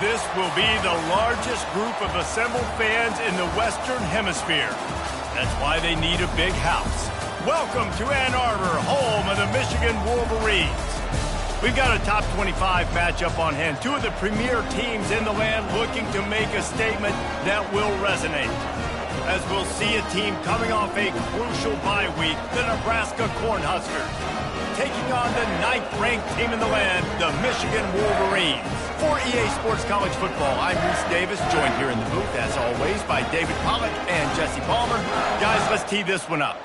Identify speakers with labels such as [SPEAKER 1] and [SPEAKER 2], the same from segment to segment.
[SPEAKER 1] This will be the largest group of assembled fans in the Western Hemisphere. That's why they need a big house. Welcome to Ann Arbor, home of the Michigan Wolverines. We've got a top 25 matchup on hand. Two of the premier teams in the land looking to make a statement that will resonate. As we'll see a team coming off a crucial bye week, the Nebraska Cornhuskers, taking on the 9th-ranked team in the land, the Michigan Wolverines. For EA Sports College Football, I'm Reese Davis, joined here in the booth, as always, by David Pollack and Jesse Palmer. Guys, let's tee this one up.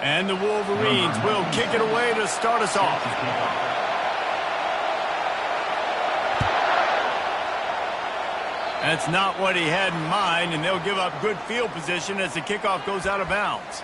[SPEAKER 1] And the Wolverines will kick it away to start us off. That's not what he had in mind, and they'll give up good field position as the kickoff goes out of bounds.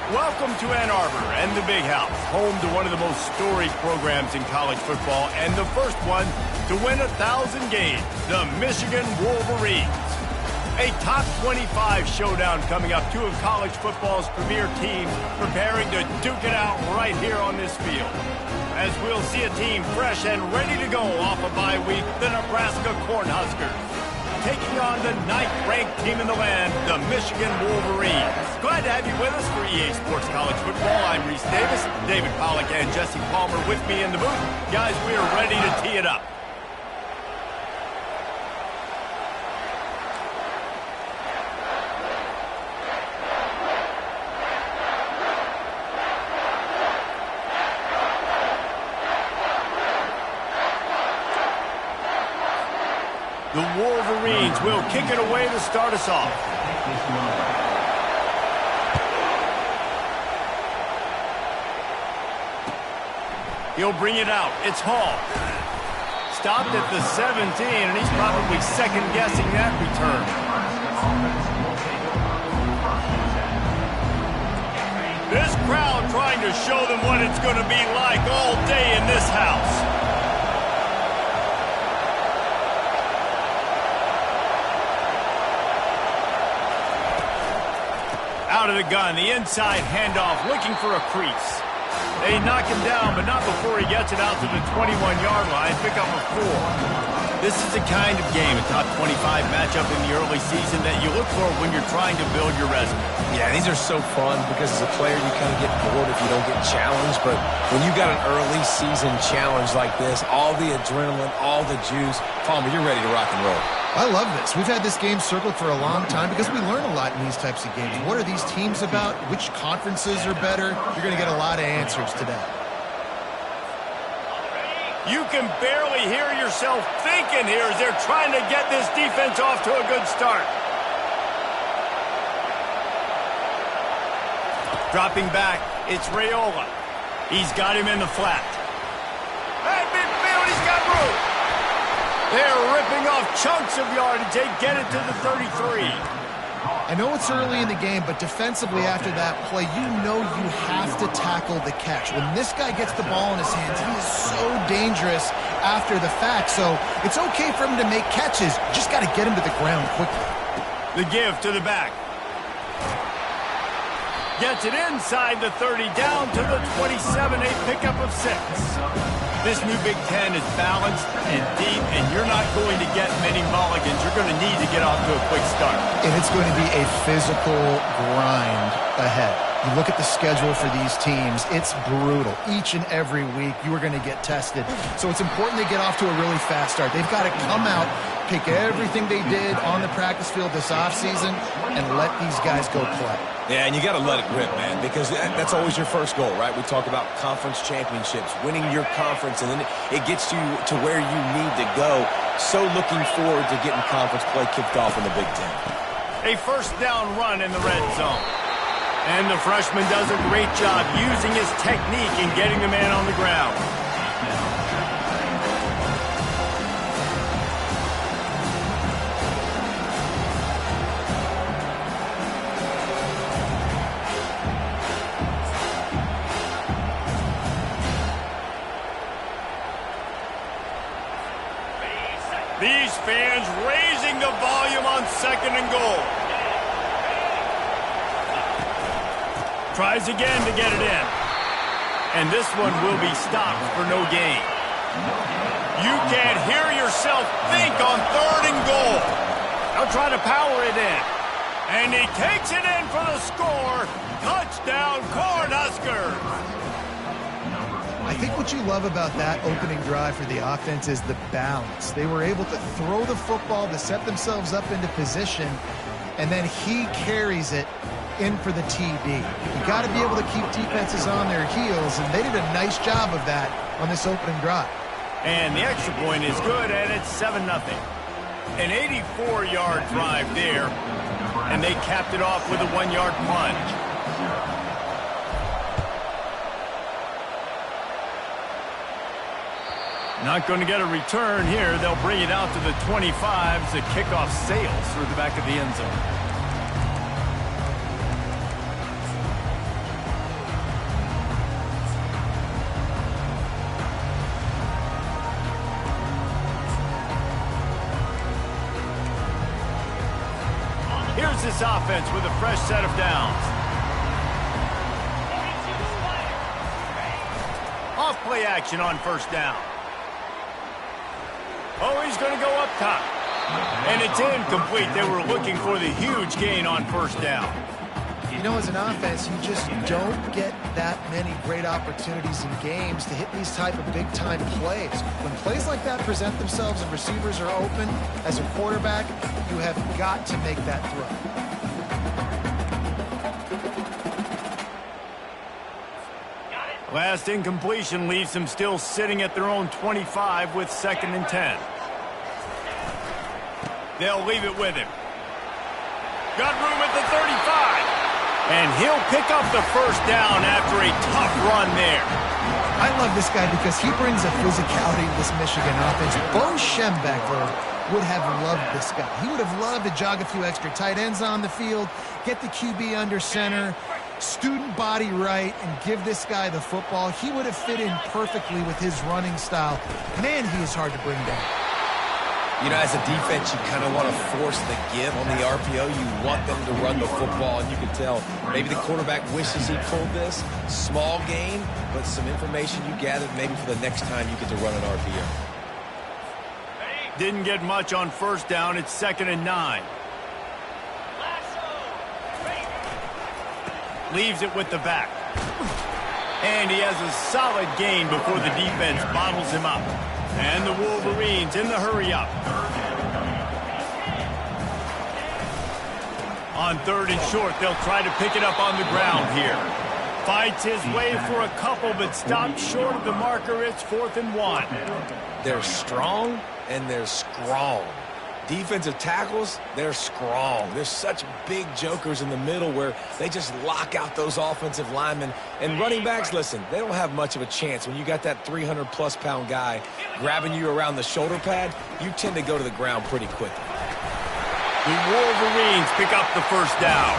[SPEAKER 1] Welcome to Ann Arbor and the Big House, home to one of the most storied programs in college football and the first one to win 1,000 games, the Michigan Wolverines. A top 25 showdown coming up, two of college football's premier teams preparing to duke it out right here on this field. As we'll see a team fresh and ready to go off a bye week, the Nebraska Cornhuskers, taking on the 9th-ranked team in the land, the Michigan Wolverines. Glad to have you with us for EA Sports College Football. I'm Reese Davis, David Pollack, and Jesse Palmer with me in the booth. Guys, we are ready to tee it up. The Wolverines will kick it away to start us off. He'll bring it out. It's Hall. Stopped at the 17, and he's probably second-guessing that return. This crowd trying to show them what it's going to be like all day in this house. Out of the gun, the inside handoff, looking for a crease. They knock him down, but not before he gets it out to the 21-yard line, pick up a 4. This is the kind of game, a top 25 matchup in the early season that you look for when you're trying to build your resume.
[SPEAKER 2] Yeah, these are so fun because as a player, you kind of get bored if you don't get challenged. But when you got an early season challenge like this, all the adrenaline, all the juice, Palmer, you're ready to rock and roll.
[SPEAKER 3] I love this. We've had this game circled for a long time because we learn a lot in these types of games. What are these teams about? Which conferences are better? You're going to get a lot of answers today.
[SPEAKER 1] You can barely hear yourself thinking here as they're trying to get this defense off to a good start. Dropping back, it's Raiola. He's got him in the flat. Hey, midfield, he's got room. They're ripping off chunks of yardage. They get it to the 33.
[SPEAKER 3] I know it's early in the game, but defensively after that play, you know you have to tackle the catch. When this guy gets the ball in his hands, he is so dangerous after the fact. So it's okay for him to make catches. Just got to get him to the ground quickly.
[SPEAKER 1] The give to the back. Gets it inside the 30, down to the 27, a pickup of 6. This new Big Ten is balanced and deep, and you're not going to get many mulligans. You're going to need to get off to a quick start.
[SPEAKER 3] And it's going to be a physical grind ahead. You look at the schedule for these teams, it's brutal. Each and every week, you are going to get tested. So it's important they get off to a really fast start. They've got to come out, pick everything they did on the practice field this offseason, and let these guys go play.
[SPEAKER 2] Yeah, and you got to let it rip, man, because that's always your first goal, right? We talk about conference championships, winning your conference, and then it gets you to where you need to go. So looking forward to getting conference play kicked off in the Big Ten.
[SPEAKER 1] A first down run in the red zone. And the freshman does a great job using his technique and getting the man on the ground. These fans raising the volume on 2nd and goal. Tries again to get it in. And this one will be stopped for no gain. You can't hear yourself think on 3rd and goal. They'll try to power it in. And he takes it in for the score. Touchdown, Cornhuskers.
[SPEAKER 3] I think what you love about that opening drive for the offense is the balance. They were able to throw the football to set themselves up into position, and then he carries it in for the TD. You got to be able to keep defenses on their heels, and they did a nice job of that on this opening drive.
[SPEAKER 1] And the extra point is good, and it's 7-0. An 84-yard drive there, and they capped it off with a 1-yard plunge. Not going to get a return here. They'll bring it out to the 25 as the kickoff sails through the back of the end zone. this offense with a fresh set of downs. Off play action on first down. Oh, he's going to go up top. And it's incomplete. They were looking for the huge gain on first down.
[SPEAKER 3] You know, as an offense, you just don't get that many great opportunities in games to hit these type of big-time plays. When plays like that present themselves and receivers are open, as a quarterback, you have got to make that throw.
[SPEAKER 1] Last incompletion leaves them still sitting at their own 25 with 2nd and 10. They'll leave it with him. Got room at the 35. And he'll pick up the first down after a tough run there.
[SPEAKER 3] I love this guy because he brings a physicality to this Michigan offense. Bo Schembechler would have loved this guy. He would have loved to jog a few extra tight ends on the field, get the QB under center, student body right, and give this guy the football. He would have fit in perfectly with his running style. Man, he is hard to bring down.
[SPEAKER 2] You know, as a defense, you kind of want to force the give on the RPO. You want them to run the football, and you can tell maybe the quarterback wishes he pulled this. Small gain, but some information you gathered maybe for the next time you get to run an RPO.
[SPEAKER 1] Didn't get much on first down. It's 2nd and 9. Leaves it with the back. And he has a solid gain before the defense bottles him up. And the Wolverines in the hurry-up. On 3rd and short, they'll try to pick it up on the ground here. Fights his way for a couple, but stops short of the marker. It's 4th and 1.
[SPEAKER 2] They're strong, and they're strong. Defensive tackles, they're strong. There's such big jokers in the middle where they just lock out those offensive linemen. And running backs, listen, they don't have much of a chance. When you got that 300-plus pound guy grabbing you around the shoulder pad, you tend to go to the ground pretty quickly.
[SPEAKER 1] The Wolverines pick up the first down.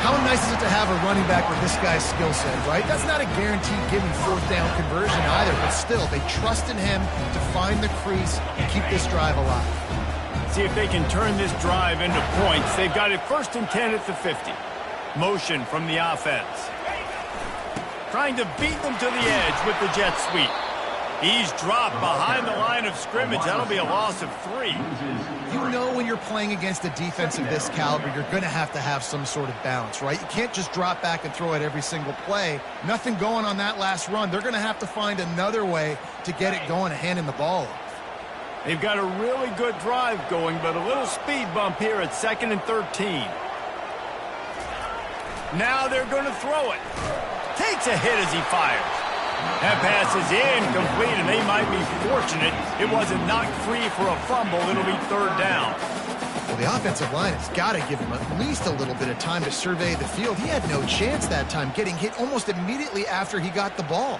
[SPEAKER 3] How nice is it to have a running back with this guy's skill set, right? That's not a guaranteed given 4th down conversion either, but still, they trust in him to find the crease and keep this drive alive.
[SPEAKER 1] See if they can turn this drive into points. They've got it 1st and 10 at the 50. Motion from the offense. Trying to beat them to the edge with the jet sweep. He's dropped behind the line of scrimmage. That'll be a loss of 3.
[SPEAKER 3] You know when you're playing against a defense of this caliber, you're going to have some sort of balance, right? You can't just drop back and throw it every single play. Nothing going on that last run. They're going to have to find another way to get it going and handing the ball off.
[SPEAKER 1] They've got a really good drive going, but a little speed bump here at 2nd and 13. Now they're going to throw it. Takes a hit as he fires. That pass is incomplete, and they might be fortunate it wasn't knocked free for a fumble. It'll be 3rd down.
[SPEAKER 3] Well, the offensive line has got to give him at least a little bit of time to survey the field. He had no chance that time, getting hit almost immediately after he got the ball.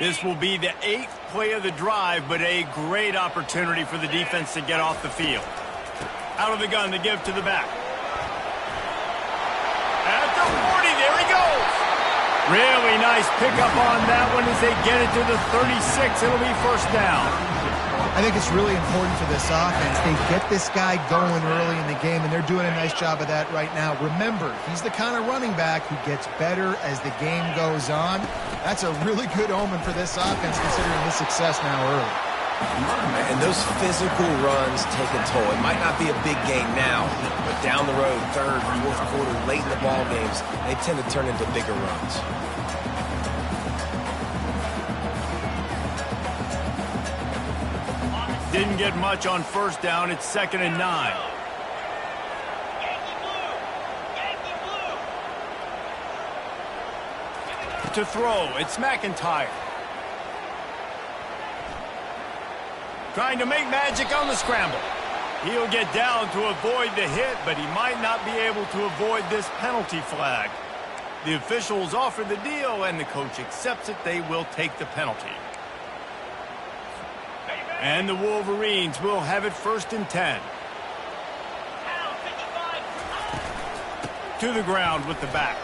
[SPEAKER 1] This will be the 8th play of the drive, but a great opportunity for the defense to get off the field. Out of the gun, the give to the back. At the 40, there he goes. Really nice pickup on that one as they get it to the 36. It'll be 1st down.
[SPEAKER 3] I think it's really important for this offense. They get this guy going early in the game, and they're doing a nice job of that right now. Remember, he's the kind of running back who gets better as the game goes on. That's a really good omen for this offense, considering his success now early.
[SPEAKER 2] And those physical runs take a toll. It might not be a big game now, but down the road, 3rd, 4th quarter, late in the ball games, they tend to turn into bigger runs.
[SPEAKER 1] Didn't get much on 1st down. It's 2nd and 9. To throw, it's McIntyre. Trying to make magic on the scramble. He'll get down to avoid the hit, but he might not be able to avoid this penalty flag. The officials offer the deal, and the coach accepts it. They will take the penalty. And the Wolverines will have it 1st and 10. to the ground with the back.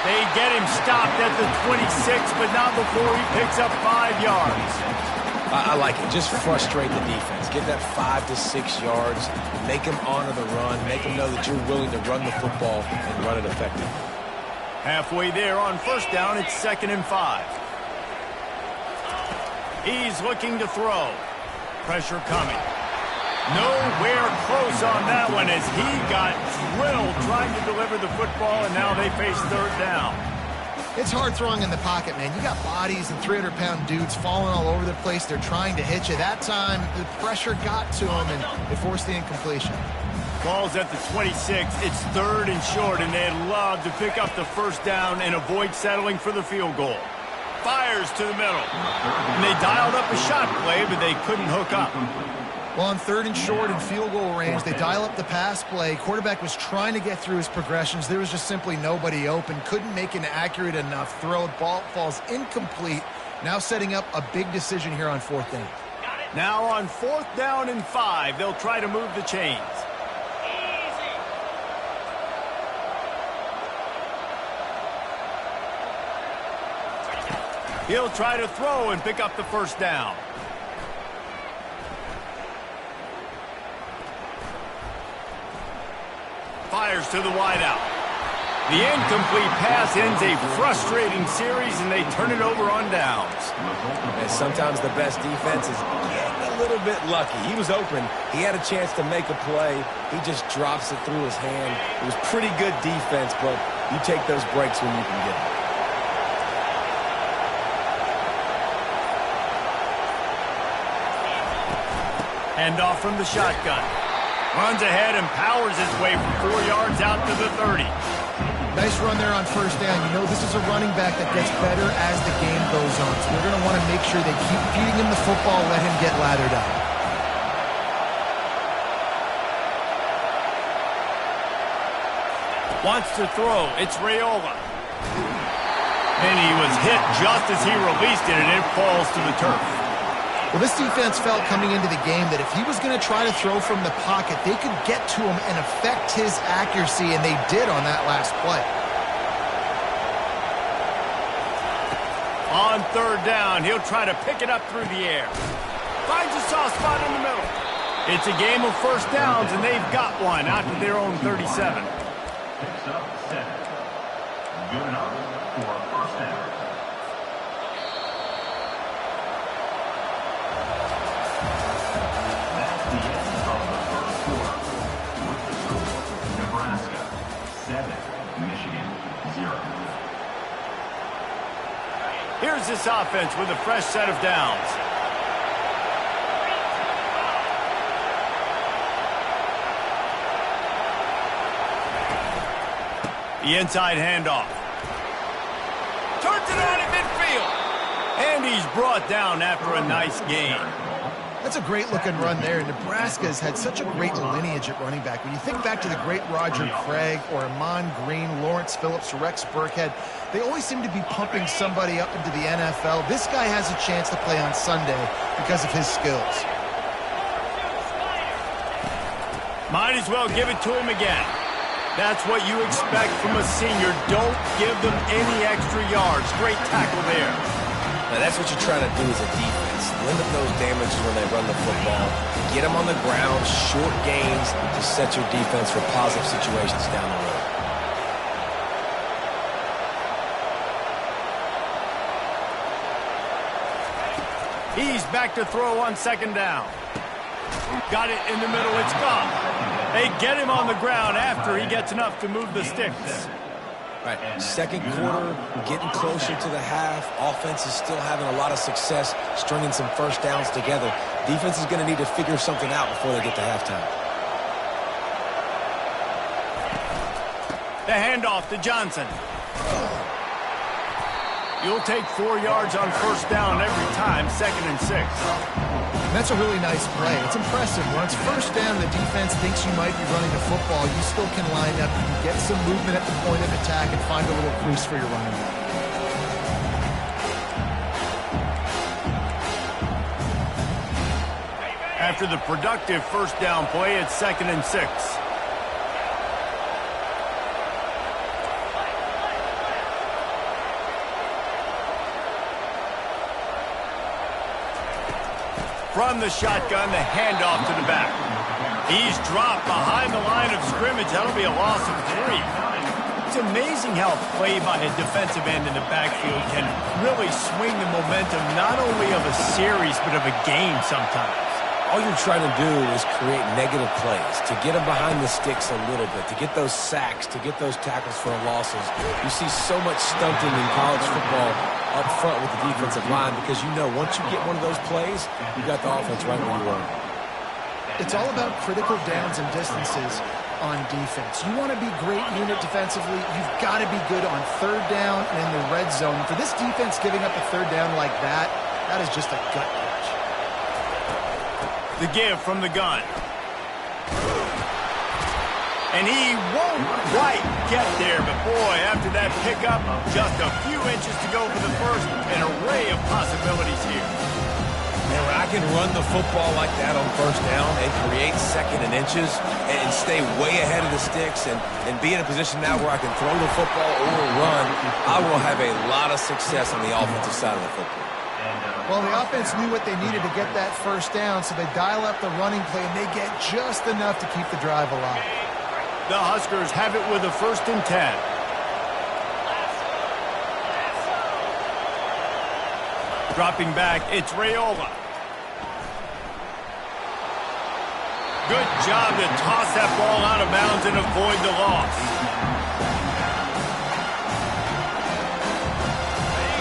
[SPEAKER 1] They get him stopped at the 26, but not before he picks up 5 yards.
[SPEAKER 2] I like it. Just frustrate the defense. Get that 5 to 6 yards. Make them honor the run. Make them know that you're willing to run the football and run it effectively.
[SPEAKER 1] Halfway there on first down, it's 2nd and 5. He's looking to throw. Pressure coming. Nowhere close on that one as he got drilled trying to deliver the football, and now they face 3rd down.
[SPEAKER 3] It's hard throwing in the pocket, man. You got bodies and 300-pound dudes falling all over the place. They're trying to hit you. That time, the pressure got to him, and it forced the incompletion.
[SPEAKER 1] Ball's at the 26. It's 3rd and short, and they'd love to pick up the first down and avoid settling for the field goal. Fires to the middle. And they dialed up a shot play, but they couldn't hook up.
[SPEAKER 3] Well, on 3rd and short and field goal range, they dial up the pass play. Quarterback was trying to get through his progressions. There was just simply nobody open. Couldn't make an accurate enough throw. Ball falls incomplete. Now setting up a big decision here on 4th down.
[SPEAKER 1] Now on 4th down and 5, they'll try to move the chains. He'll try to throw and pick up the first down. Fires to the wideout. The incomplete pass ends a frustrating series, and they turn it over on downs.
[SPEAKER 2] And sometimes the best defense is getting a little bit lucky. He was open. He had a chance to make a play. He just drops it through his hand. It was pretty good defense, but you take those breaks when you can get them.
[SPEAKER 1] Handoff from the shotgun. Runs ahead and powers his way for 4 yards out to the 30.
[SPEAKER 3] Nice run there on first down. You know, this is a running back that gets better as the game goes on. So they're going to want to make sure they keep feeding him the football, let him get lathered up.
[SPEAKER 1] Wants to throw. It's Raiola. And he was hit just as he released it, and it falls to the turf.
[SPEAKER 3] Well, this defense felt coming into the game that if he was going to try to throw from the pocket, they could get to him and affect his accuracy, and they did on that last play.
[SPEAKER 1] On 3rd down, he'll try to pick it up through the air. Finds a soft spot in the middle. It's a game of first downs, and they've got one out to their own 37.
[SPEAKER 4] Picks up 7. Good enough for a first down. That's the end of the first quarter. With the score, Nebraska 7, Michigan 0.
[SPEAKER 1] Here's this offense with a fresh set of downs. The inside handoff. Turns it on at midfield. And he's brought down after a nice gain.
[SPEAKER 3] That's a great-looking run there. Nebraska's had such a great lineage at running back. When you think back to the great Roger Craig or Amon Green, Lawrence Phillips, Rex Burkhead, they always seem to be pumping somebody up into the NFL. This guy has a chance to play on Sunday because of his skills.
[SPEAKER 1] Might as well give it to him again. That's what you expect from a senior. Don't give them any extra yards. Great tackle there.
[SPEAKER 2] Now, that's what you're trying to do as a defense. Limit those damages when they run the football. Get them on the ground, short gains to set your defense for positive situations down the road.
[SPEAKER 1] He's back to throw on 2nd down. Got it in the middle. It's gone. They get him on the ground after he gets enough to move the sticks.
[SPEAKER 2] Right, 2nd quarter, getting closer to the half. Offense is still having a lot of success stringing some first downs together. Defense is going to need to figure something out before they get to halftime.
[SPEAKER 1] The handoff to Johnson. You'll take 4 yards on first down every time, 2nd and 6.
[SPEAKER 3] That's a really nice play. It's impressive. When it's first down, the defense thinks you might be running the football. You still can line up. You can get some movement at the point of attack and find a little crease for your running back. After the productive first down play, it's 2nd and 6.
[SPEAKER 1] From the shotgun, the handoff to the back. He's dropped behind the line of scrimmage. That'll be a loss of 3. It's amazing how play by a defensive end in the backfield can really swing the momentum not only of a series but of a game sometimes.
[SPEAKER 2] All you're trying to do is create negative plays, to get them behind the sticks a little bit, to get those sacks, to get those tackles for losses. You see so much stunting in college football up front with the defensive line because you know once you get one of those plays, you got the offense right where you want it.
[SPEAKER 3] It's all about critical downs and distances on defense. You want to be great unit defensively, you've got to be good on third down and in the red zone. For this defense giving up a third down like that, that is just a gut punch.
[SPEAKER 1] The give from the gun. And he won't quite get there, but boy, after that pickup, just a few inches to go for the first. An array of possibilities here.
[SPEAKER 2] Man, when I can run the football like that on first down and create second and inches and stay way ahead of the sticks and be in a position now where I can throw the football or run, I will have a lot of success on the offensive side of the football.
[SPEAKER 3] Well, the offense knew what they needed to get that first down, so they dial up the running play, and they get just enough to keep the drive alive.
[SPEAKER 1] The Huskers have it with a 1st and 10. Dropping back, it's Raiola. Good job to toss that ball out of bounds and avoid the loss.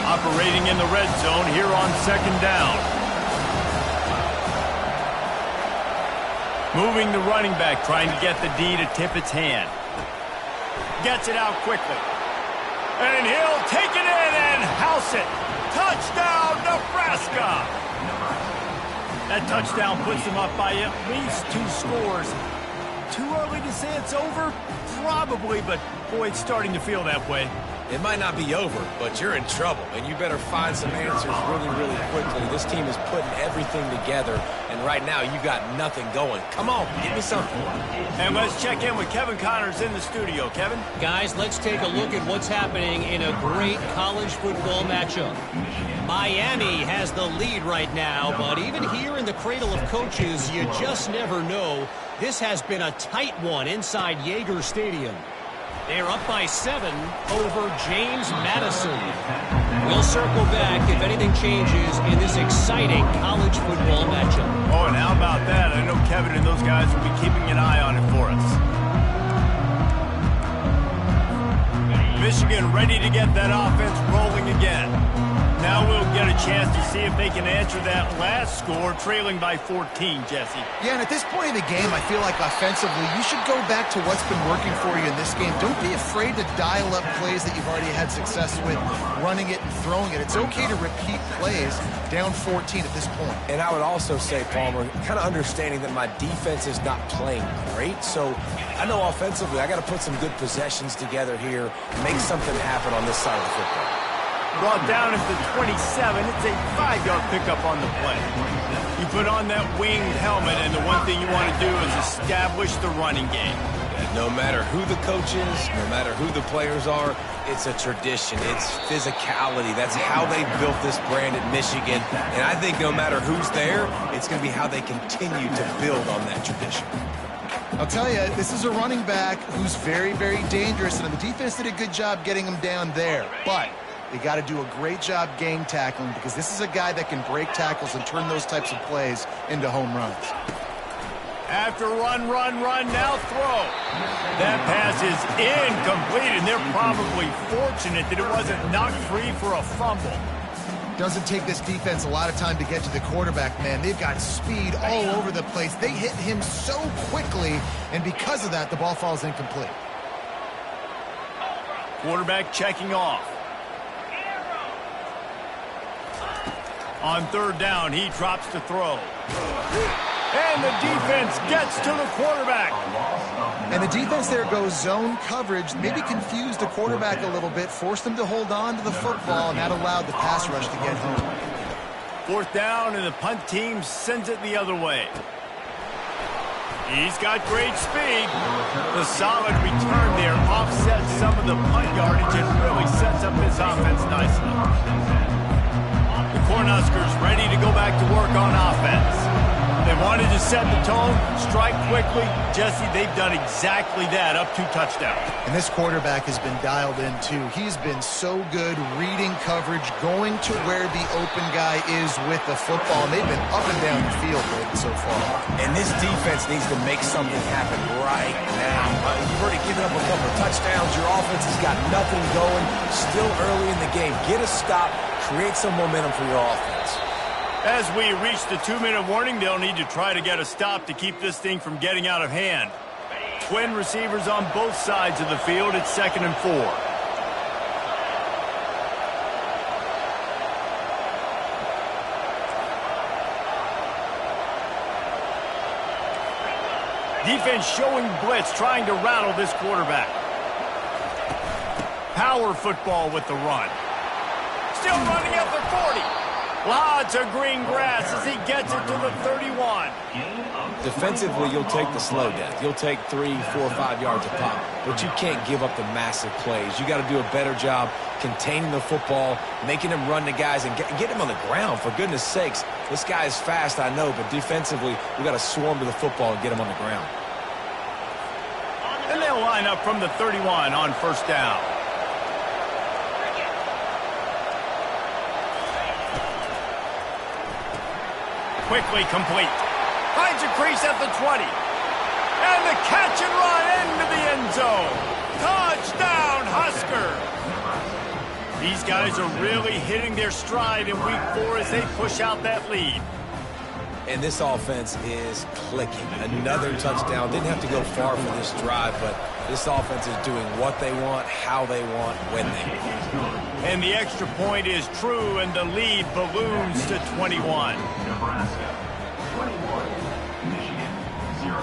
[SPEAKER 1] Operating in the red zone here on 2nd down. Moving the running back, trying to get the D to tip its hand. Gets it out quickly. And he'll take it in and house it. Touchdown, Nebraska! That touchdown puts them up by at least 2 scores. Too early to say it's over? Probably, but boy, it's starting to feel that way.
[SPEAKER 2] It might not be over, but you're in trouble, and you better find some answers really, really quickly. This team is putting everything together, and right now you got nothing going. Come on, give me something.
[SPEAKER 1] And let's check in with Kevin Connors in the studio. Kevin?
[SPEAKER 5] Guys, let's take a look at what's happening in a great college football matchup. Miami has the lead right now, but even here in the cradle of coaches, you just never know. This has been a tight one inside Yager Stadium. They're up by 7 over James Madison. We'll circle back if anything changes in this exciting college football matchup.
[SPEAKER 1] Oh, and how about that? I know Kevin and those guys will be keeping an eye on it for us. Michigan ready to get that offense rolling again. Now we'll get a chance to see if they can answer that last score, trailing by 14, Jesse.
[SPEAKER 3] Yeah, and at this point in the game, I feel like offensively, you should go back to what's been working for you in this game. Don't be afraid to dial up plays that you've already had success with, running it and throwing it. It's okay to repeat plays down 14 at this point.
[SPEAKER 2] And I would also say, Palmer, kind of understanding that my defense is not playing great, so I know offensively I got to put some good possessions together here, make something happen on this side of the football.
[SPEAKER 1] Brought down at the 27. It's a 5-yard pickup on the play. You put on that winged helmet, and the one thing you want to do is establish the running game.
[SPEAKER 2] No matter who the coach is, no matter who the players are, it's a tradition. It's physicality. That's how they built this brand at Michigan. And I think no matter who's there, it's going to be how they continue to build on that tradition.
[SPEAKER 3] I'll tell you, this is a running back who's very, very dangerous, and the defense did a good job getting him down there. But they got to do a great job game tackling because this is a guy that can break tackles and turn those types of plays into home runs.
[SPEAKER 1] After run, now throw. That pass is incomplete, and they're probably fortunate that it wasn't knocked free for a fumble.
[SPEAKER 3] Doesn't take this defense a lot of time to get to the quarterback, man. They've got speed all over the place. They hit him so quickly, and because of that, the ball falls incomplete.
[SPEAKER 1] Quarterback checking off. On 3rd down, he drops to throw. And the defense gets to the quarterback.
[SPEAKER 3] And the defense there goes zone coverage, maybe confused the quarterback a little bit, forced him to hold on to the football, and that allowed the pass rush to get home.
[SPEAKER 1] 4th down, and the punt team sends it the other way. He's got great speed. The solid return there offsets some of the punt yardage and really sets up his offense nicely. The Cornhuskers ready to go back to work on offense. They wanted to set the tone, strike quickly. Jesse, they've done exactly that, up 2 touchdowns.
[SPEAKER 3] And this quarterback has been dialed in, too. He's been so good reading coverage, going to where the open guy is with the football. And they've been up and down the field so far.
[SPEAKER 2] And this defense needs to make something happen right now. You've already given up a couple of touchdowns. Your offense has got nothing going. Still early in the game. Get a stop. Create some momentum for your offense.
[SPEAKER 1] As we reach the 2-minute warning, they'll need to try to get a stop to keep this thing from getting out of hand. Twin receivers on both sides of the field. It's 2nd and 4. Defense showing blitz, trying to rattle this quarterback. Power football with the run. Still running at the 40. Lots of green grass as he gets it to the 31.
[SPEAKER 2] Defensively, you'll take the slow death. You'll take 3, 4, 5 yards a pop. But you can't give up the massive plays. You got to do a better job containing the football, making them run the guys, and get him on the ground, for goodness sakes. This guy is fast, I know, but defensively, we got to swarm to the football and get him on the ground.
[SPEAKER 1] And they'll line up from the 31 on 1st down. Quickly complete. Finds a crease at the 20. And the catch and run into the end zone. Touchdown, Husker! These guys are really hitting their stride in week 4 as they push out that lead.
[SPEAKER 2] And this offense is clicking. Another touchdown. Didn't have to go far for this drive, but this offense is doing what they want, how they want, when they want.
[SPEAKER 1] And the extra point is true, and the lead balloons to 21.
[SPEAKER 4] Nebraska 21, Michigan 0.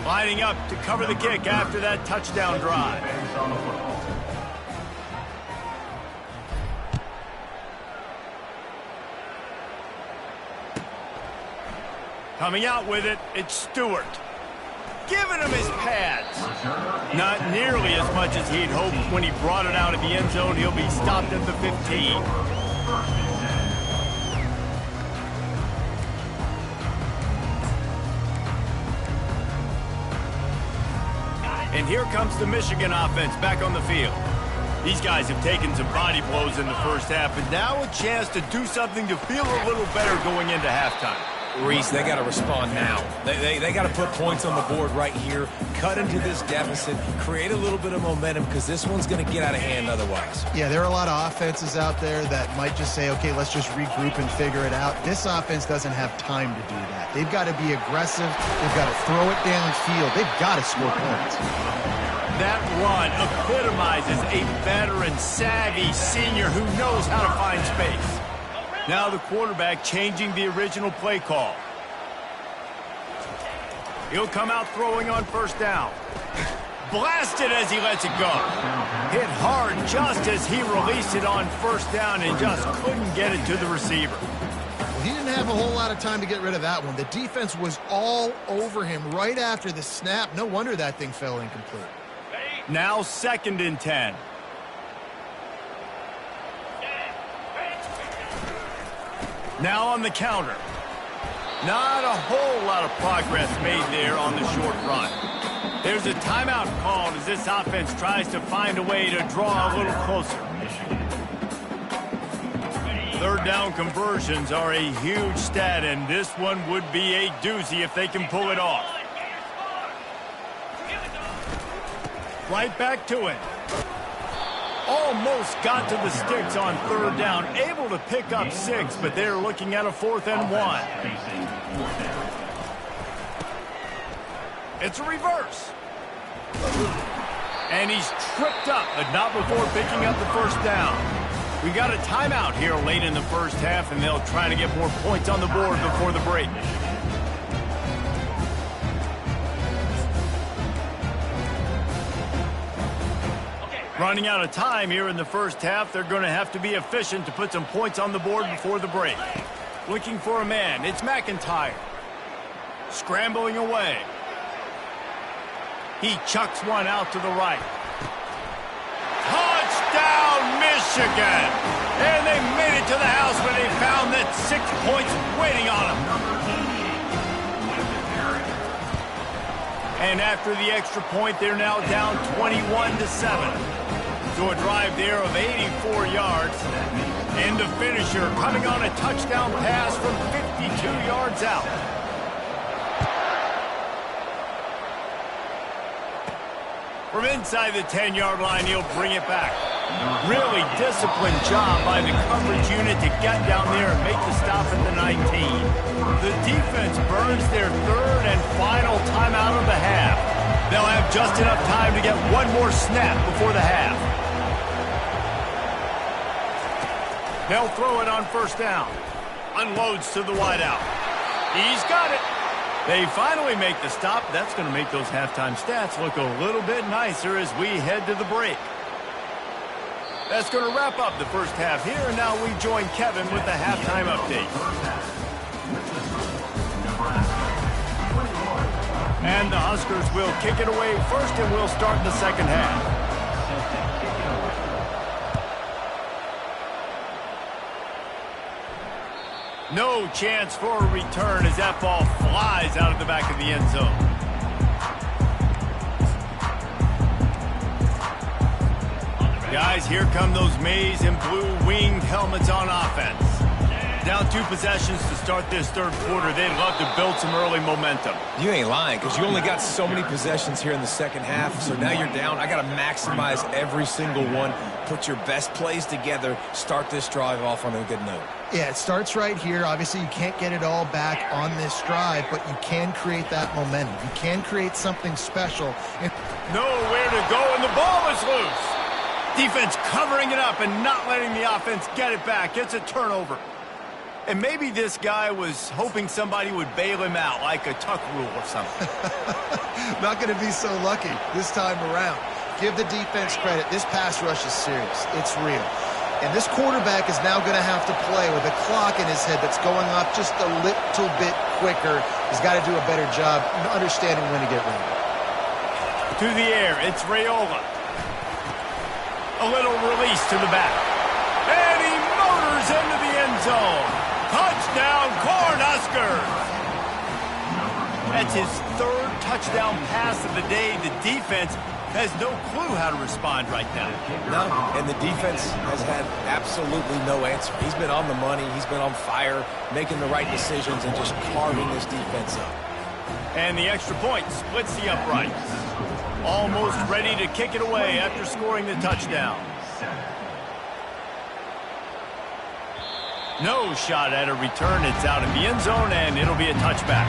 [SPEAKER 1] Lining up to cover the kick after that touchdown drive. Coming out with it, it's Stewart. Giving him his pads. Not nearly as much as he'd hoped when he brought it out of the end zone. He'll be stopped at the 15. And here comes the Michigan offense back on the field. These guys have taken some body blows in the first half, and now a chance to do something to feel a little better going into halftime.
[SPEAKER 2] Reese, they got to respond now. They got to put points on the board right here, cut into this deficit, create a little bit of momentum, because this one's going to get out of hand otherwise.
[SPEAKER 3] Yeah, there are a lot of offenses out there that might just say, okay, let's just regroup and figure it out. This offense doesn't have time to do that. They've got to be aggressive. They've got to throw it downfield. They've got to score points.
[SPEAKER 1] That run epitomizes a veteran, savvy senior who knows how to find space. Now the quarterback changing the original play call. He'll come out throwing on 1st down. Blasted as he lets it go. Hit hard just as he released it on 1st down and just couldn't get it to the receiver.
[SPEAKER 3] Well, he didn't have a whole lot of time to get rid of that one. The defense was all over him right after the snap. No wonder that thing fell incomplete.
[SPEAKER 1] Now 2nd and 10. Now on the counter. Not a whole lot of progress made there on the short run. There's a timeout called as this offense tries to find a way to draw a little closer. 3rd down conversions are a huge stat, and this one would be a doozy if they can pull it off. Right back to it. Almost got to the sticks on 3rd down. Able to pick up 6, but they're looking at a 4th and 1. It's a reverse. And he's tripped up, but not before picking up the 1st down. We got a timeout here late in the first half, and they'll try to get more points on the board before the break. Running out of time here in the first half. They're going to have to be efficient to put some points on the board before the break. Looking for a man. It's McIntyre. Scrambling away. He chucks one out to the right. Touchdown, Michigan! And they made it to the house when they found that 6 points waiting on them. And after the extra point, they're now down 21-7. So a drive there of 84 yards. And the finisher coming on a touchdown pass from 52 yards out. From inside the 10-yard line, he'll bring it back. Really disciplined job by the coverage unit to get down there and make the stop at the 19. The defense burns their third and final timeout of the half. They'll have just enough time to get one more snap before the half. They'll throw it on first down. Unloads to the wideout. He's got it. They finally make the stop. That's going to make those halftime stats look a little bit nicer as we head to the break. That's going to wrap up the first half here, and now we join Kevin with the halftime update. And the Huskers will kick it away first, and we'll start the second half. No chance for a return as that ball flies out of the back of the end zone. Guys, here come those maize and blue winged helmets on offense. Down 2 possessions to start this third quarter. They'd love to build some early momentum.
[SPEAKER 2] You ain't lying, because you only got so many possessions here in the second half, so now you're down. I got to maximize every single one, put your best plays together, start this drive off on a good note.
[SPEAKER 3] Yeah, it starts right here. Obviously, you can't get it all back on this drive, but you can create that momentum. You can create something special.
[SPEAKER 1] Nowhere to go, and the ball is loose. Defense covering it up and not letting the offense get it back. It's a turnover. And maybe this guy was hoping somebody would bail him out, like a tuck rule or something.
[SPEAKER 3] Not going to be so lucky this time around. Give the defense credit. This pass rush is serious. It's real. And this quarterback is now going to have to play with a clock in his head that's going up just a little bit quicker. He's got to do a better job understanding when to get ready.
[SPEAKER 1] To the air, it's Raiola. A little release to the back. And he motors into the end zone. Touchdown, Cornhuskers! That's his third touchdown pass of the day. The defense has no clue how to respond right now.
[SPEAKER 2] No, and the defense has had absolutely no answer. He's been on the money. He's been on fire, making the right decisions and just carving this defense up.
[SPEAKER 1] And the extra point splits the uprights. Almost ready to kick it away after scoring the touchdown. No shot at a return. It's out in the end zone, and it'll be a touchback.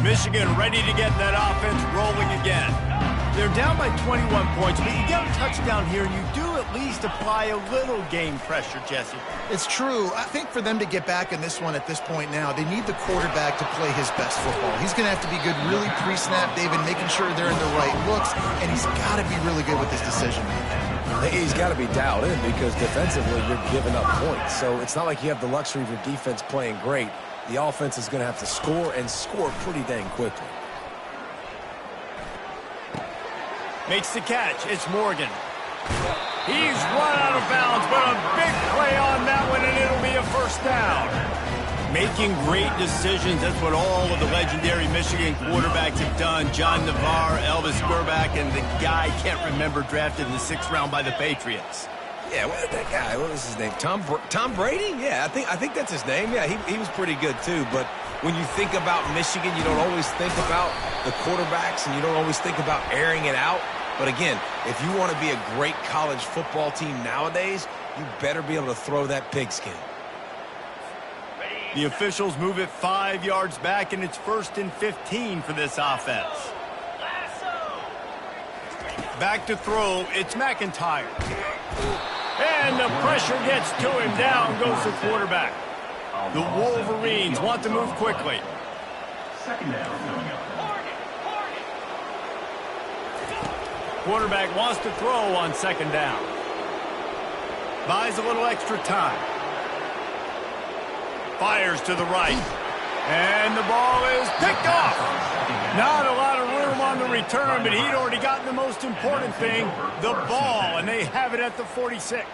[SPEAKER 1] Michigan ready to get that offense rolling again. They're down by 21 points, but you get a touchdown here, and you do at least apply a little game pressure, Jesse.
[SPEAKER 3] It's true. I think for them to get back in this one at this point now, they need the quarterback to play his best football. He's going to have to be good really pre-snap, David, making sure they're in the right looks, and he's got to be really good with his decision making.
[SPEAKER 2] He's got to be dialed in because defensively you're giving up points. So it's not like you have the luxury of your defense playing great. The offense is going to have to score and score pretty dang quickly.
[SPEAKER 1] Makes the catch. It's Morgan. He's run out of bounds, but a big play on that one, and it'll be a first down. Making great decisions. That's what all of the legendary Michigan quarterbacks have done. John Navarre, Elvis Grbac, and the guy can't remember drafted in the 6th round by the Patriots.
[SPEAKER 2] Yeah, that guy, what was his name? Tom Brady? Yeah, I think that's his name. Yeah, he was pretty good too. But when you think about Michigan, you don't always think about the quarterbacks, and you don't always think about airing it out. But again, if you want to be a great college football team nowadays, you better be able to throw that pigskin.
[SPEAKER 1] The officials move it 5 yards back, and it's 1st and 15 for this offense. Back to throw, it's McIntyre. And the pressure gets to him. Down goes the quarterback. The Wolverines want to move quickly.
[SPEAKER 4] Second down coming up.
[SPEAKER 1] Quarterback wants to throw on 2nd down. Buys a little extra time. Fires to the right. And the ball is picked off. Not a lot of room on the return, but he'd already gotten the most important thing, the ball, and they have it at the 46.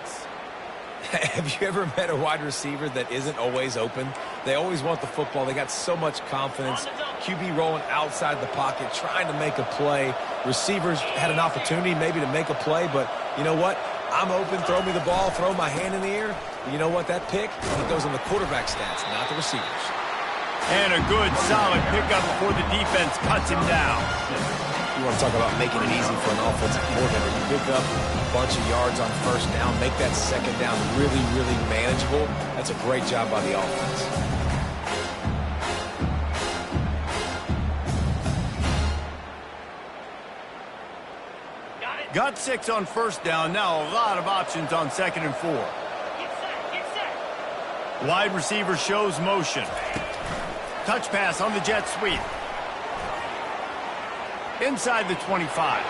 [SPEAKER 2] Have you ever met a wide receiver that isn't always open? They always want the football. They got so much confidence. QB rolling outside the pocket, trying to make a play. Receivers had an opportunity maybe to make a play, but you know what? I'm open, throw me the ball, throw my hand in the air. You know what? That pick, it goes on the quarterback stats, not the receivers.
[SPEAKER 1] And a good, solid pickup before the defense cuts him down.
[SPEAKER 2] You want to talk about making it easy for an offensive coordinator. You pick up a bunch of yards on first down, make that second down really, really manageable. That's a great job by the offense.
[SPEAKER 1] Got 6 on first down. Now a lot of options on 2nd and 4.
[SPEAKER 4] Get set.
[SPEAKER 1] Wide receiver shows motion. Touch pass on the jet sweep. Inside the 25.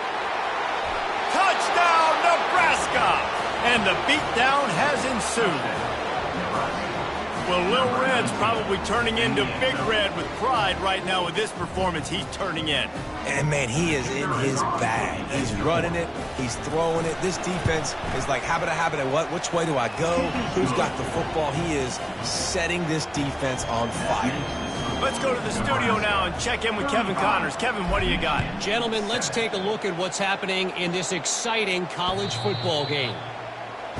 [SPEAKER 1] Touchdown, Nebraska! And the beatdown has ensued. Well, Lil Red's probably turning into Big Red with pride right now with this performance he's turning in.
[SPEAKER 2] And, man, he is in his bag. He's running it. He's throwing it. This defense is like, habit, what? Which way do I go? Who's got the football? He is setting this defense on fire.
[SPEAKER 1] Let's go to the studio now and check in with Kevin Connors. Kevin, what do you got?
[SPEAKER 5] Gentlemen, let's take a look at what's happening in this exciting college football game.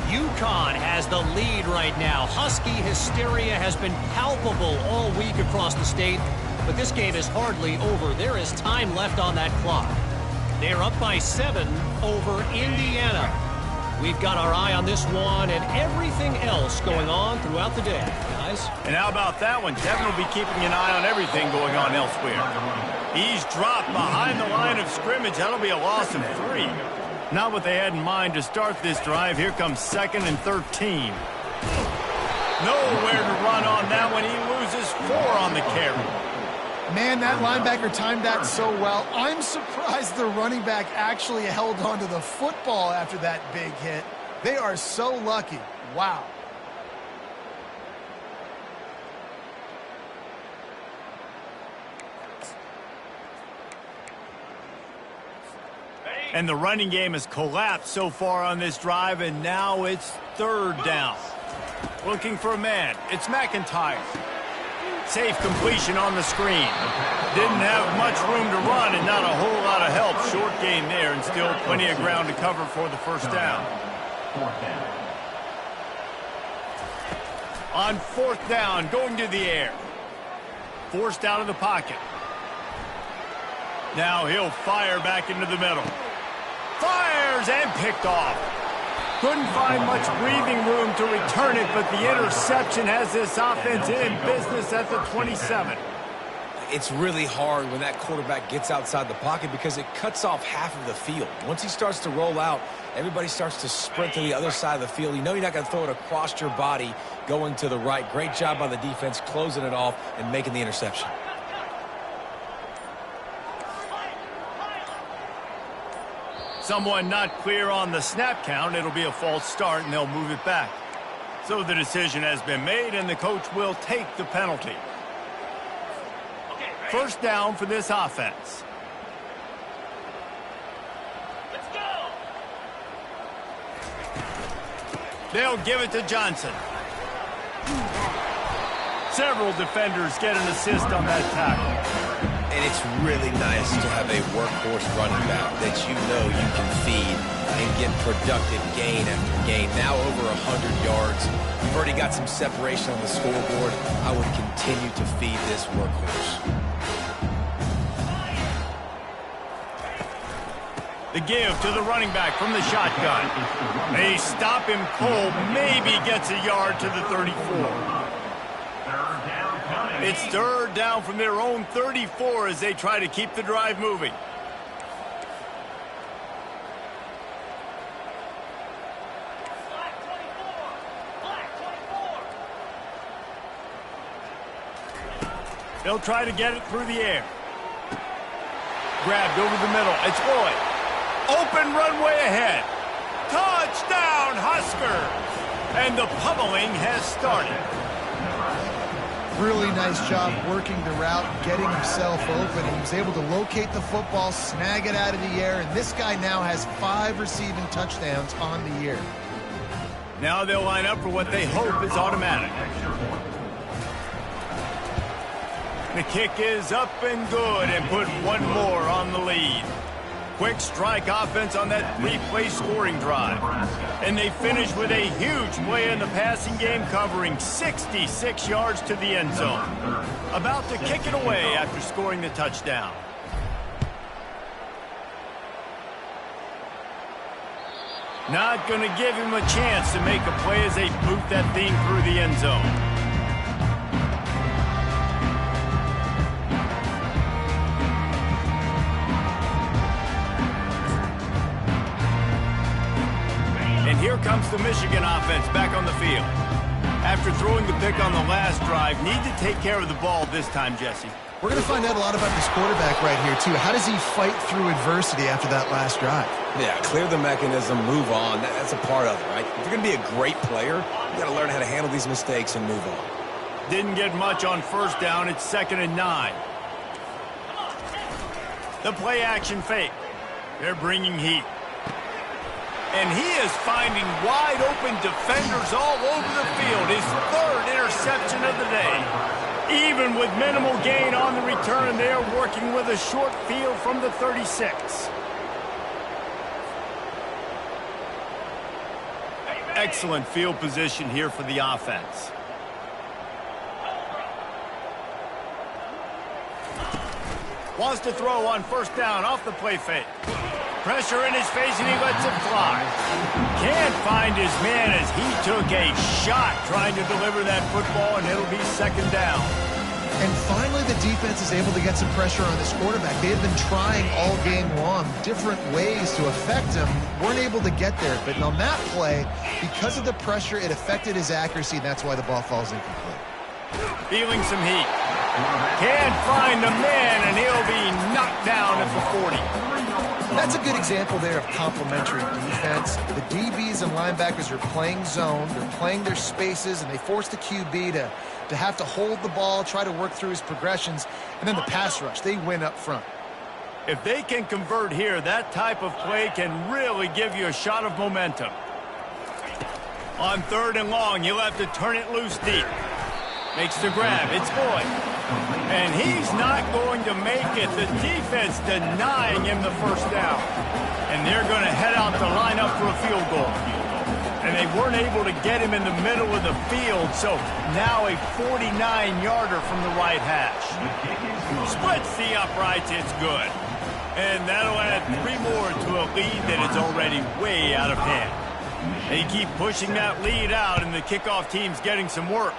[SPEAKER 5] UConn has the lead right now. Husky hysteria has been palpable all week across the state, but this game is hardly over. There is time left on that clock. They're up by 7 over Indiana. We've got our eye on this one and everything else going on throughout the day, guys.
[SPEAKER 1] And how about that one? Kevin will be keeping an eye on everything going on elsewhere. He's dropped behind the line of scrimmage. That'll be a loss of 3. Not what they had in mind to start this drive. Here comes 2nd and 13. Nowhere to run on that one. He loses 4 on the carry.
[SPEAKER 3] Man, that linebacker timed that so well. I'm surprised the running back actually held on to the football after that big hit. They are so lucky. Wow.
[SPEAKER 1] And the running game has collapsed so far on this drive, and now it's 3rd down. Looking for a man. It's McIntyre. Safe completion on the screen. Didn't have much room to run and not a whole lot of help. Short gain there and still plenty of ground to cover for the first down.
[SPEAKER 4] 4th down.
[SPEAKER 1] On 4th down, going to the air. Forced out of the pocket. Now he'll fire back into the middle. Fires and picked off. Couldn't find much breathing room to return it, but the interception has this offense in business at the 27.
[SPEAKER 2] It's really hard when that quarterback gets outside the pocket because it cuts off half of the field. Once he starts to roll out, everybody starts to sprint to the other side of the field. You know you're not going to throw it across your body going to the right. Great job by the defense closing it off and making the interception.
[SPEAKER 1] Someone not clear on the snap count. It'll be a false start, and they'll move it back. So the decision has been made, and the coach will take the penalty. First down for this offense.
[SPEAKER 4] Let's go.
[SPEAKER 1] They'll give it to Johnson. Several defenders get an assist on that tackle.
[SPEAKER 2] And it's really nice to have a workhorse running back that you know you can feed and get productive gain after gain. Now over 100 yards. You've already got some separation on the scoreboard. I would continue to feed this workhorse.
[SPEAKER 1] The give to the running back from the shotgun. They stop him cold. Maybe gets a yard to the 34. It's 3rd down from their own 34 as they try to keep the drive moving. They'll try to get it through the air. Grabbed over the middle. It's Lloyd. Open runway ahead. Touchdown, Huskers! And the pummeling has started.
[SPEAKER 3] Really nice job working the route, getting himself open. He was able to locate the football, snag it out of the air, and this guy now has 5 receiving touchdowns on the year.
[SPEAKER 1] Now they'll line up for what they hope is automatic. The kick is up and good and put one more on the lead. Quick strike offense on that 3-play scoring drive. And they finish with a huge play in the passing game, covering 66 yards to the end zone. About to kick it away after scoring the touchdown. Not going to give him a chance to make a play as they boot that thing through the end zone. And here comes the Michigan offense back on the field. After throwing the pick on the last drive, need to take care of the ball this time, Jesse.
[SPEAKER 3] We're going to find out a lot about this quarterback right here, too. How does he fight through adversity after that last drive?
[SPEAKER 2] Yeah, clear the mechanism, move on. That's a part of it, right? If you're going to be a great player, you got to learn how to handle these mistakes and move on.
[SPEAKER 1] Didn't get much on first down. It's 2nd and 9. The play action fake. They're bringing heat. And he is finding wide-open defenders all over the field. His 3rd interception of the day. Even with minimal gain on the return, they are working with a short field from the 36. Excellent field position here for the offense. Wants to throw on first down off the play fake. Pressure in his face, and he lets it fly. Can't find his man as he took a shot trying to deliver that football, and it'll be 2nd down.
[SPEAKER 3] And finally, the defense is able to get some pressure on this quarterback. They have been trying all game long different ways to affect him. Weren't able to get there. But on that play, because of the pressure, it affected his accuracy, and that's why the ball falls incomplete.
[SPEAKER 1] Feeling some heat. Can't find the man, and he'll be knocked down at the 40.
[SPEAKER 3] That's a good example there of complementary defense. The DBs and linebackers are playing zone. They're playing their spaces, and they force the QB to have to hold the ball, try to work through his progressions, and then the pass rush. They win up front.
[SPEAKER 1] If they can convert here, that type of play can really give you a shot of momentum. On 3rd and long, you'll have to turn it loose deep. Makes the grab. It's good. And he's not going to make it. The defense denying him the first down. And they're going to head out to line up for a field goal. And they weren't able to get him in the middle of the field, so now a 49-yarder from the right hash. Splits the uprights. It's good. And that'll add 3 more to a lead that is already way out of hand. They keep pushing that lead out, and the kickoff team's getting some work.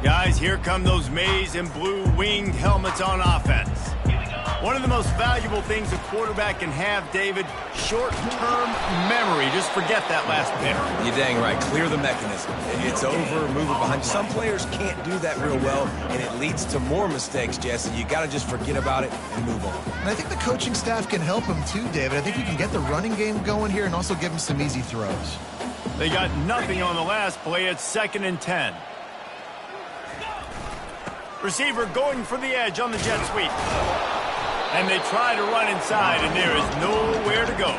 [SPEAKER 1] Guys, here come those maize and blue winged helmets on offense. One of the most valuable things a quarterback can have, David, short-term memory. Just forget that last pick.
[SPEAKER 2] You're dang right. Clear the mechanism. It's over, move it behind. Some players can't do that real well, and it leads to more mistakes, Jesse. You got to just forget about it and move on.
[SPEAKER 3] And I think the coaching staff can help him too, David. I think we can get the running game going here and also give him some easy throws.
[SPEAKER 1] They got nothing on the last play. It's 2nd and 10. Receiver going for the edge on the jet sweep. And they try to run inside, and there is nowhere to go.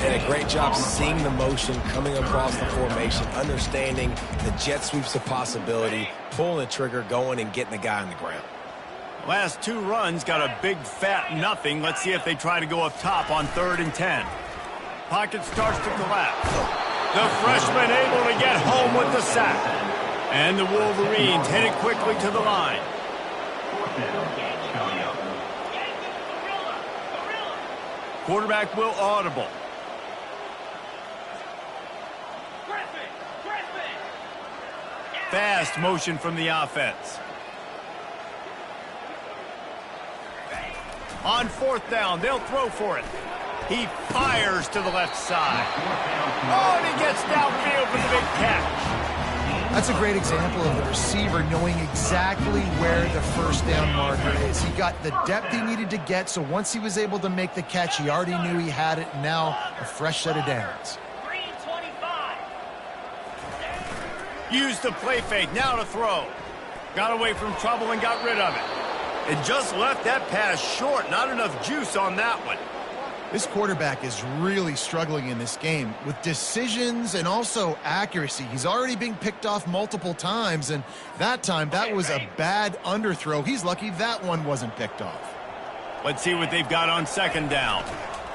[SPEAKER 2] And a great job seeing the motion, coming across the formation, understanding the jet sweep's a possibility, pulling the trigger, going and getting the guy on the ground.
[SPEAKER 1] Last 2 runs got a big fat nothing. Let's see if they try to go up top on 3rd and 10. Pocket starts to collapse. The freshman able to get home with the sack. And the Wolverines headed quickly to the line. Quarterback will audible. Fast motion from the offense. On 4th down, they'll throw for it. He fires to the left side. Oh, and he gets downfield for the big catch.
[SPEAKER 3] That's a great example of the receiver knowing exactly where the first down marker is. He got the depth he needed to get, so once he was able to make the catch, he already knew he had it, and now a fresh set of downs.
[SPEAKER 1] Used the play fake, now to throw. Got away from trouble and got rid of it. And just left that pass short. Not enough juice on that one.
[SPEAKER 3] This quarterback is really struggling in this game with decisions and also accuracy. He's already being picked off multiple times, and that time, that was a bad underthrow. He's lucky that one wasn't picked off.
[SPEAKER 1] Let's see what they've got on second down.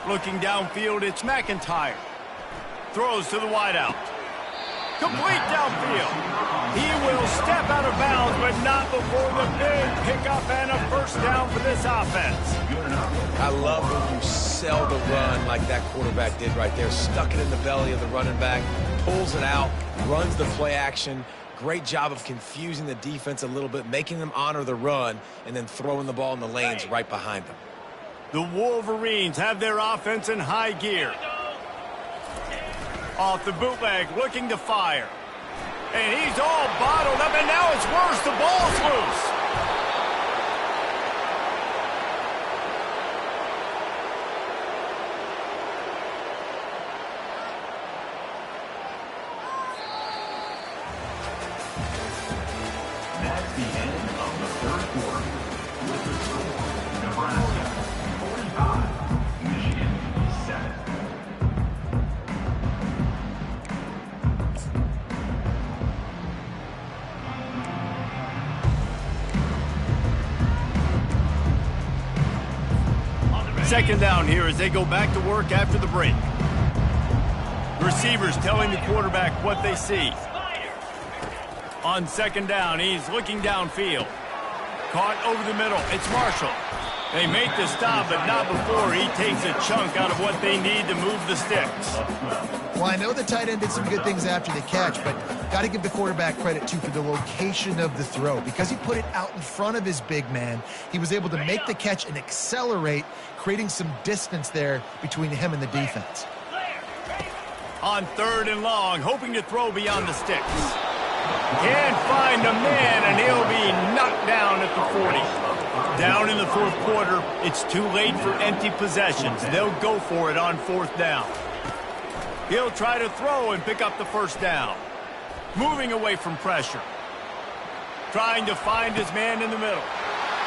[SPEAKER 1] Looking downfield, it's McIntyre. Throws to the wideout. Complete downfield. He will step out of bounds, but not before the big pickup and a first down for this offense.
[SPEAKER 2] I love when you sell the run like that quarterback did right there. Stuck it in the belly of the running back, pulls it out, runs the play action. Great job of confusing the defense a little bit, making them honor the run, and then throwing the ball in the lanes right behind them.
[SPEAKER 1] The Wolverines have their offense in high gear. Off the bootleg, looking to fire. And he's all bottled up, and now it's worse. The ball's loose.
[SPEAKER 4] That's the end of the third quarter. With the score, Nebraska 45, Michigan 7.
[SPEAKER 1] Second down here as they go back to work after the break. Receivers telling the quarterback what they see. On second down, he's looking downfield. Caught over the middle. It's Marshall. They make the stop, but not before he takes a chunk out of what they need to move the sticks.
[SPEAKER 3] Well, I know the tight end did some good things after the catch, but got to give the quarterback credit, too, for the location of the throw. Because he put it out in front of his big man, he was able to make the catch and accelerate, creating some distance there between him and the defense.
[SPEAKER 1] On third and long, hoping to throw beyond the sticks. Can't find a man, and he'll be knocked down at the 40. Down in the fourth quarter, it's too late for empty possessions. They'll go for it on fourth down. He'll try to throw and pick up the first down. Moving away from pressure. Trying to find his man in the middle.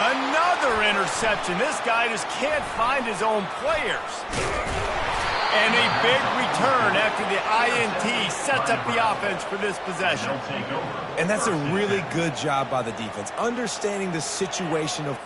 [SPEAKER 1] Another interception. This guy just can't find his own players. And a big return after the INT sets up the offense for this possession.
[SPEAKER 2] And that's a really good job by the defense, understanding the situation of...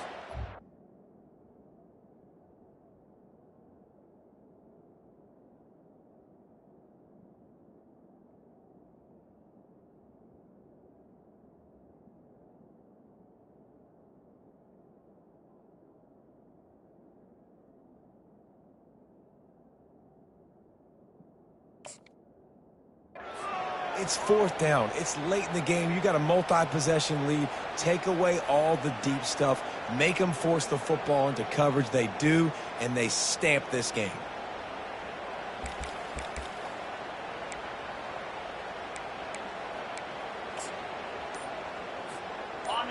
[SPEAKER 2] It's fourth down. It's late in the game. You got a multi-possession lead. Take away all the deep stuff. Make them force the football into coverage. They do, and they stamp this game.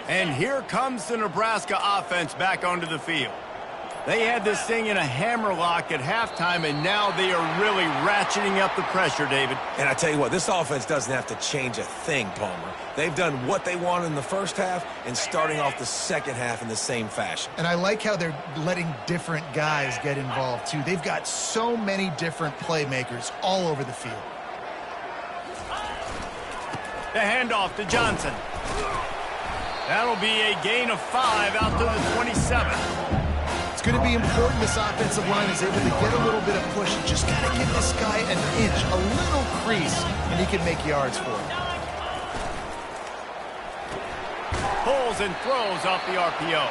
[SPEAKER 1] And here comes the Nebraska offense back onto the field. They had this thing in a hammerlock at halftime, and now they are really ratcheting up the pressure, David.
[SPEAKER 2] And I tell you what, this offense doesn't have to change a thing, Palmer. They've done what they wanted in the first half and starting off the second half in the same fashion.
[SPEAKER 3] And I like how they're letting different guys get involved, too. They've got so many different playmakers all over the field.
[SPEAKER 1] The handoff to Johnson. That'll be a gain of 5 out to the 27.
[SPEAKER 3] It's going to be important this offensive line is able to get a little bit of push. You just got to give this guy an inch, a little crease, and he can make yards for him.
[SPEAKER 1] Pulls and throws off the RPO.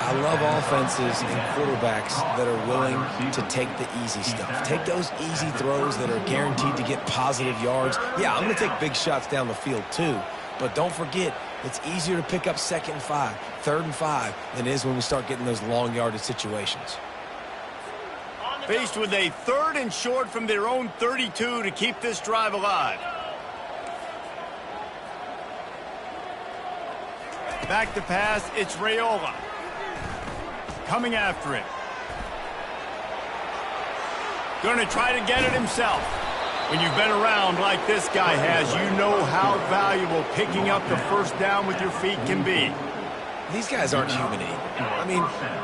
[SPEAKER 2] I love offenses and quarterbacks that are willing to take the easy stuff. Take those easy throws that are guaranteed to get positive yards. Yeah, I'm going to take big shots down the field too. But don't forget, it's easier to pick up 2nd and 5, 3rd and 5 than it is when we start getting those long yardage situations.
[SPEAKER 1] Faced with a 3rd and short from their own 32 to keep this drive alive. Back to pass, it's Raiola. Coming after it. Going to try to get it himself. When you've been around like this guy has, you know how valuable picking up the first down with your feet can be.
[SPEAKER 2] These guys aren't human. I mean,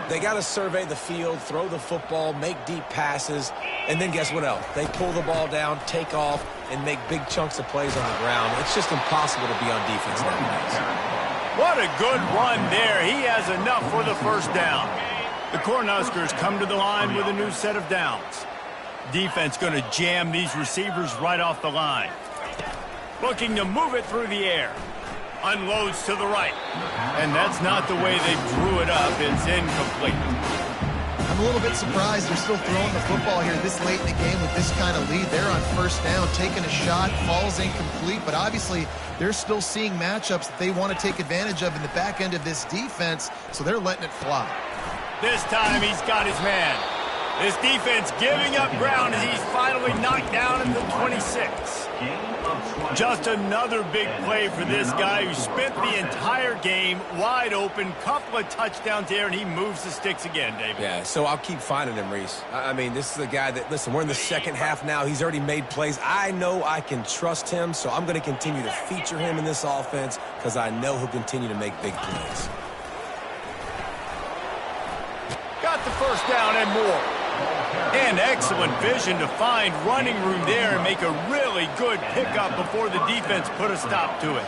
[SPEAKER 2] they got to survey the field, throw the football, make deep passes, and then guess what else? They pull the ball down, take off, and make big chunks of plays on the ground. It's just impossible to be on defense nowadays.
[SPEAKER 1] What a good run there. He has enough for the first down. The Cornhuskers come to the line with a new set of downs. Defense going to jam these receivers right off the line. Looking to move it through the air. Unloads to the right. And that's not the way they drew it up. It's incomplete.
[SPEAKER 3] I'm a little bit surprised they're still throwing the football here this late in the game with this kind of lead. They're on first down, taking a shot, falls incomplete, but obviously they're still seeing matchups that they want to take advantage of in the back end of this defense, so they're letting it fly.
[SPEAKER 1] This time he's got his man. This defense giving up ground as he's finally knocked down at the 26. Just another big play for this guy who spent the entire game wide open, couple of touchdowns there, and he moves the sticks again, David.
[SPEAKER 2] Yeah, so I'll keep finding him, Reese. I mean, this is a guy that, listen, we're in the second half now. He's already made plays. I know I can trust him, so I'm going to continue to feature him in this offense because I know he'll continue to make big plays.
[SPEAKER 1] Got the first down and more. And excellent vision to find running room there and make a really good pickup before the defense put a stop to it.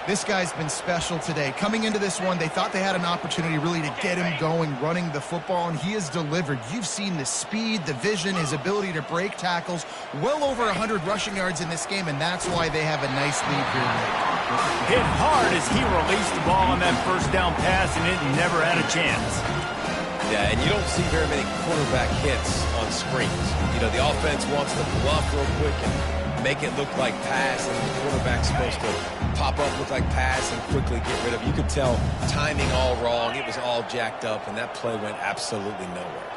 [SPEAKER 3] This guy's been special today. Coming into this one, they thought they had an opportunity really to get him going, running the football, and he has delivered. You've seen the speed, the vision, his ability to break tackles. Well over 100 rushing yards in this game, and that's why they have a nice lead here late.
[SPEAKER 1] Hit hard as he released the ball on that first down pass, and it never had a chance.
[SPEAKER 2] Yeah, and you don't see very many quarterback hits on screens. You know, the offense wants to bluff real quick and make it look like pass, and the quarterback's supposed to pop up, look like pass, and quickly get rid of it. You could tell timing all wrong. It was all jacked up, and that play went absolutely nowhere.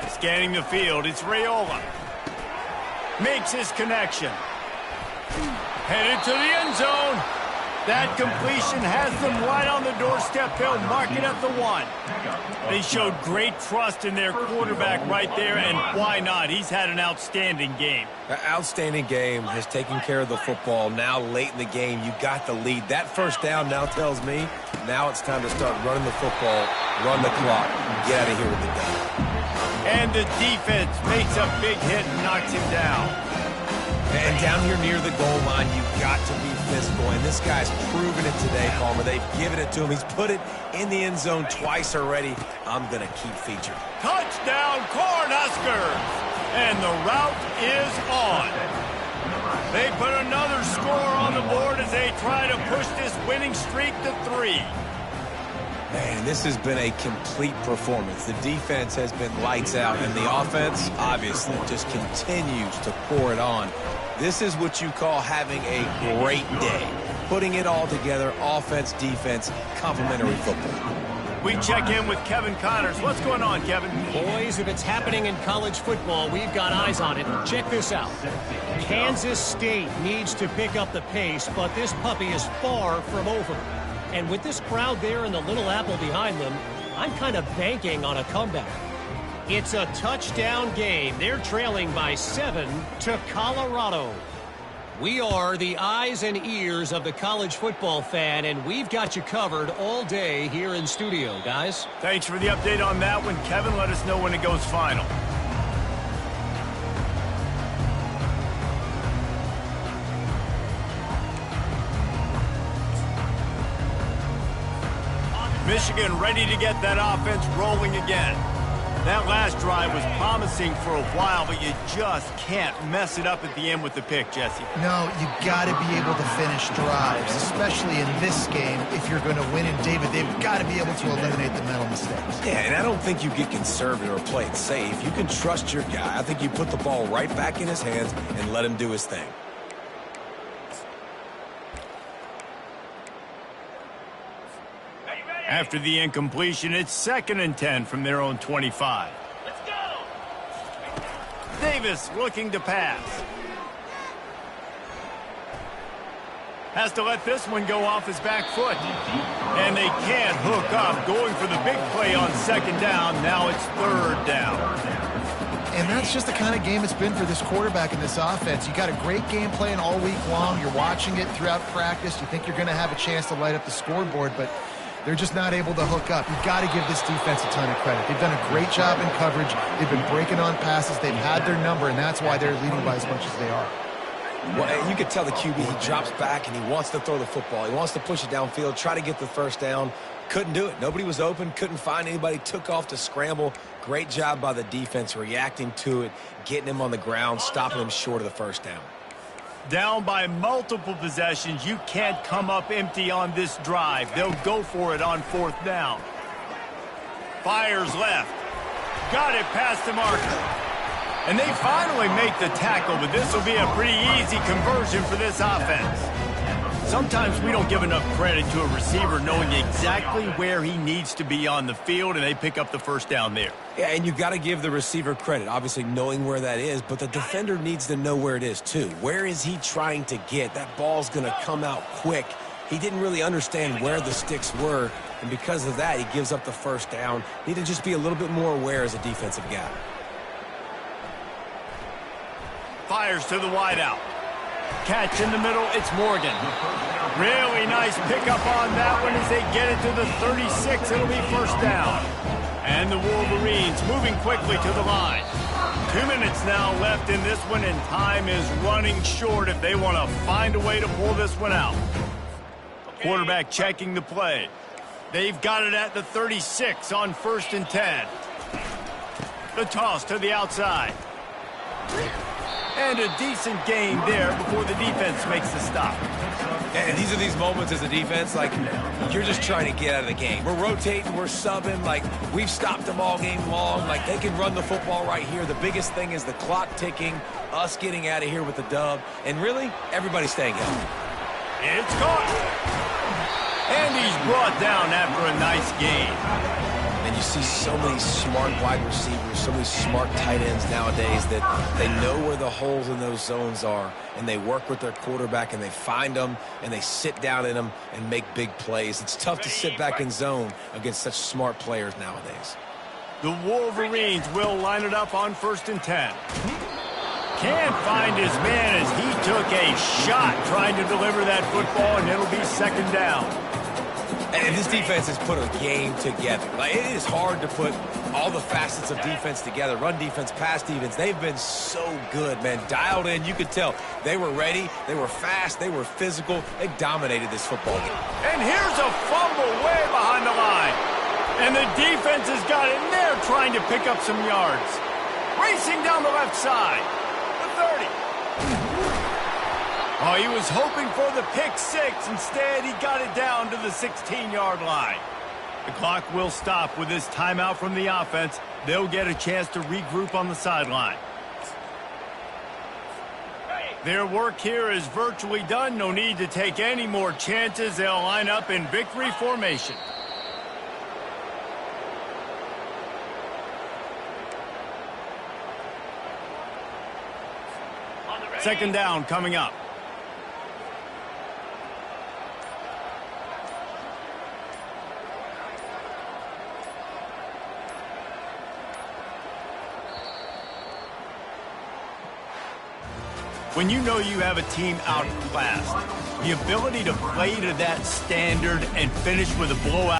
[SPEAKER 1] Scanning the field, it's Raiola. Makes his connection. Headed to the end zone. That completion has them right on the doorstep. They'll mark it at the 1. They showed great trust in their quarterback right there, and why not? He's had an outstanding game.
[SPEAKER 2] An outstanding game, has taken care of the football. Now late in the game, you got the lead. That first down now tells me now it's time to start running the football, run the clock, get out of here with the done.
[SPEAKER 1] And the defense makes a big hit and knocks him down.
[SPEAKER 2] And down here near the goal line, you've got to be physical. And this guy's proven it today, Palmer. They've given it to him. He's put it in the end zone twice already. I'm going to keep featuring.
[SPEAKER 1] Touchdown, Cornhuskers! And the route is on. They put another score on the board as they try to push this winning streak to 3.
[SPEAKER 2] Man, this has been a complete performance. The defense has been lights out, and the offense, obviously, just continues to pour it on. This is what you call having a great day. Putting it all together, offense, defense, complementary football.
[SPEAKER 1] We check in with Kevin Connors. What's going on, Kevin?
[SPEAKER 5] Boys, if it's happening in college football, we've got eyes on it. Check this out. Kansas State needs to pick up the pace, but this puppy is far from over. And with this crowd there and the Little Apple behind them, I'm kind of banking on a comeback. It's a touchdown game. They're trailing by 7 to Colorado. We are the eyes and ears of the college football fan, and we've got you covered all day here in studio, guys.
[SPEAKER 1] Thanks for the update on that one, Kevin. Let us know when it goes final. Michigan ready to get that offense rolling again. That last drive was promising for a while, but you just can't mess it up at the end with the pick, Jesse.
[SPEAKER 3] No, you got to be able to finish drives, especially in this game. If you're going to win, and David, they've got to be able to eliminate the mental mistakes.
[SPEAKER 2] Yeah, and I don't think you get conservative or play it safe. You can trust your guy. I think you put the ball right back in his hands and let him do his thing.
[SPEAKER 1] After the incompletion, it's 2nd and 10 from their own 25. Let's go! Davis looking to pass. Has to let this one go off his back foot. And they can't hook up, going for the big play on 2nd down. Now it's 3rd down.
[SPEAKER 3] And that's just the kind of game it's been for this quarterback in this offense. You got a great game plan all week long. You're watching it throughout practice. You think you're going to have a chance to light up the scoreboard, but they're just not able to hook up. You've got to give this defense a ton of credit. They've done a great job in coverage. They've been breaking on passes. They've had their number, and that's why they're leading by as much as they are.
[SPEAKER 2] Well, you could tell the QB, he drops back and he wants to throw the football. He wants to push it downfield, try to get the 1st down. Couldn't do it. Nobody was open, couldn't find anybody, took off to scramble. Great job by the defense reacting to it, getting him on the ground, stopping him short of the 1st down.
[SPEAKER 1] Down by multiple possessions, you can't come up empty on this drive. They'll go for it on 4th down. Fires left. Got it past the marker. And they finally make the tackle, but this will be a pretty easy conversion for this offense. Sometimes we don't give enough credit to a receiver knowing exactly where he needs to be on the field, and they pick up the 1st down there.
[SPEAKER 2] Yeah, and you got to give the receiver credit, obviously knowing where that is, but the defender needs to know where it is too. Where is he trying to get? That ball's going to come out quick. He didn't really understand where the sticks were, and because of that, he gives up the 1st down. Need to just be a little bit more aware as a defensive guy.
[SPEAKER 1] Fires to the wideout. Catch in the middle, it's Morgan. Really nice pickup on that one as they get it to the 36. It'll be 1st down. And the Wolverines moving quickly to the line. 2 minutes now left in this one, and time is running short if they want to find a way to pull this one out. Quarterback checking the play. They've got it at the 36 on 1st and 10. The toss to the outside. And a decent gain there before the defense makes the stop.
[SPEAKER 2] And these are these moments as a defense, like, you're just trying to get out of the game. We're rotating, we're subbing, like, we've stopped them all game long. Like, they can run the football right here. The biggest thing is the clock ticking, us getting out of here with the dub, and really, everybody staying healthy.
[SPEAKER 1] It's caught. And he's brought down after a nice gain.
[SPEAKER 2] And you see so many smart wide receivers, so many smart tight ends nowadays that they know where the holes in those zones are, and they work with their quarterback, and they find them, and they sit down in them and make big plays. It's tough to sit back in zone against such smart players nowadays.
[SPEAKER 1] The Wolverines will line it up on 1st and 10. Can't find his man as he took a shot trying to deliver that football, and it'll be 2nd down.
[SPEAKER 2] And this defense has put a game together. Like, it is hard to put all the facets of defense together. Run defense, pass defense. They've been so good, man. Dialed in. You could tell they were ready. They were fast. They were physical. They dominated this football game.
[SPEAKER 1] And here's a fumble way behind the line. And the defense has got in there trying to pick up some yards. Racing down the left side. The 30. Oh, he was hoping for the pick 6. Instead, he got it down to the 16-yard line. The clock will stop with this timeout from the offense. They'll get a chance to regroup on the sideline. Their work here is virtually done. No need to take any more chances. They'll line up in victory formation. Second down coming up. When you know you have a team outclassed, the ability to play to that standard and finish with a blowout